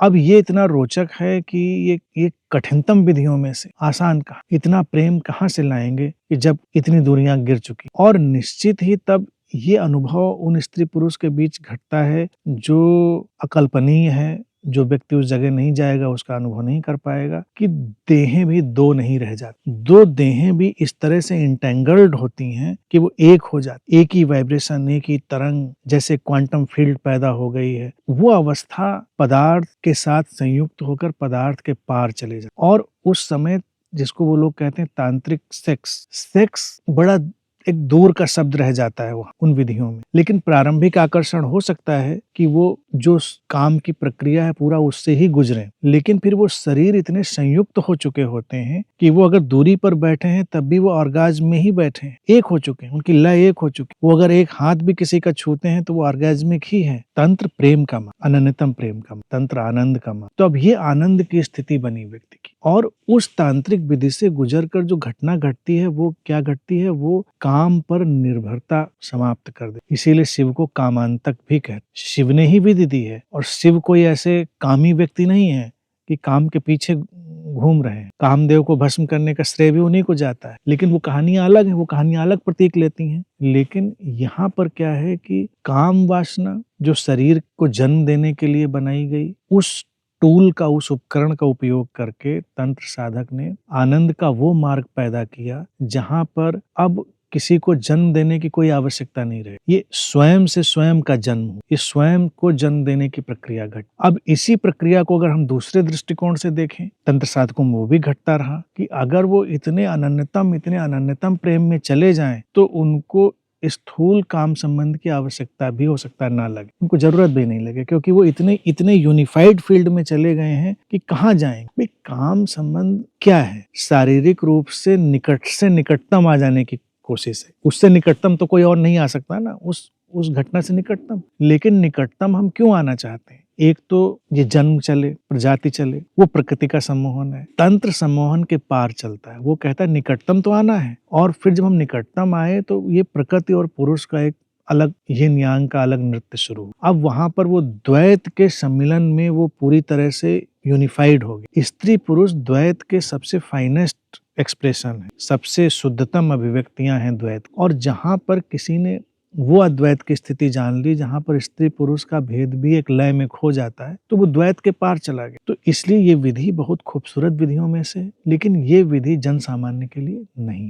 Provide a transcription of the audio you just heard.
अब ये इतना रोचक है कि ये कठिनतम विधियों में से आसान कहाँ, इतना प्रेम कहाँ से लाएंगे कि जब इतनी दूरियां गिर चुकी। और निश्चित ही तब ये अनुभव उन स्त्री पुरुष के बीच घटता है जो अकल्पनीय है। जो व्यक्ति उस जगह नहीं जाएगा उसका अनुभव नहीं कर पाएगा कि देहें भी दो नहीं रह जाती, दो देहें भी इस तरह से इंटेंगल्ड होती हैं कि वो एक हो जाती, एक ही वाइब्रेशन, एक ही तरंग, जैसे क्वांटम फील्ड पैदा हो गई है। वो अवस्था पदार्थ के साथ संयुक्त होकर पदार्थ के पार चले जाए। और उस समय जिसको वो लोग कहते हैं तांत्रिक सेक्स, सेक्स बड़ा एक दूर का शब्द रह जाता है वहाँ उन विधियों में। लेकिन प्रारंभिक आकर्षण हो सकता है कि वो जो काम की प्रक्रिया है पूरा उससे ही गुजरे, लेकिन फिर वो शरीर इतने संयुक्त हो चुके होते हैं कि वो अगर दूरी पर बैठे हैं तब भी वो ऑर्गाज्म में ही बैठे हैं, एक हो चुके हैं, उनकी लय एक हो चुकी। वो अगर एक हाथ भी किसी का छूते हैं तो वो ऑर्गेज्मिक ही है। तंत्र प्रेम का मां, अनन्यतम प्रेम का मां, तंत्र आनंद का मां। तो अब ये आनंद की स्थिति बनी व्यक्ति की। और उस तांत्रिक विधि से गुजरकर जो घटना घटती है वो क्या घटती है, वो काम पर निर्भरता समाप्त कर दे। इसीलिए शिव को कामांतक भी कहते। शिव ने ही विधि दी है और शिव कोई ऐसे कामी व्यक्ति नहीं है कि काम के पीछे घूम रहे हैं। कामदेव को भस्म करने का श्रेय भी उन्हीं को जाता है, लेकिन वो कहानियां अलग है, वो कहानियां अलग प्रतीक लेती हैं। लेकिन यहाँ पर क्या है कि काम वासना जो शरीर को जन्म देने के लिए बनाई गई, उस टूल का, उस उपकरण का उपयोग करके तंत्र साधक ने आनंद का वो मार्ग पैदा किया जहां पर अब किसी को जन्म देने की कोई आवश्यकता नहीं रहे। ये स्वयं से स्वयं का जन्म हो, ये स्वयं को जन्म देने की प्रक्रिया घट। अब इसी प्रक्रिया को अगर हम दूसरे दृष्टिकोण से देखें, तंत्र साधकों में वो भी घटता रहा कि अगर वो इतने अनन्यतम प्रेम में चले जाएं तो उनको स्थूल काम संबंध की आवश्यकता भी हो सकता है ना लगे, उनको जरूरत भी नहीं लगे, क्योंकि वो इतने यूनिफाइड फील्ड में चले गए हैं कि कहाँ जाएंगे। भाई काम संबंध क्या है? शारीरिक रूप से निकटतम आ जाने की कोशिश है। उससे निकटतम तो कोई और नहीं आ सकता ना, उस घटना से निकटतम। लेकिन निकटतम हम क्यों आना चाहते हैं? एक तो ये जन्म चले, प्रजाति चले, वो प्रकृति का सम्मोहन है। तंत्र सम्मोहन के पार चलता है, वो कहता है निकटतम तो आना है। और फिर जब हम निकटतम आए तो ये प्रकृति और पुरुष का एक अलग यिन यांग का अलग नृत्य शुरू। अब वहां पर वो द्वैत के सम्मिलन में वो पूरी तरह से यूनिफाइड हो गए। स्त्री पुरुष द्वैत के सबसे फाइनेस्ट एक्सप्रेशन है, सबसे शुद्धतम अभिव्यक्तियां हैं द्वैत। और जहां पर किसी ने वो अद्वैत की स्थिति जान ली, जहां पर स्त्री पुरुष का भेद भी एक लय में खो जाता है, तो वो द्वैत के पार चला गया। तो इसलिए ये विधि बहुत खूबसूरत विधियों में से, लेकिन ये विधि जन सामान्य के लिए नहीं।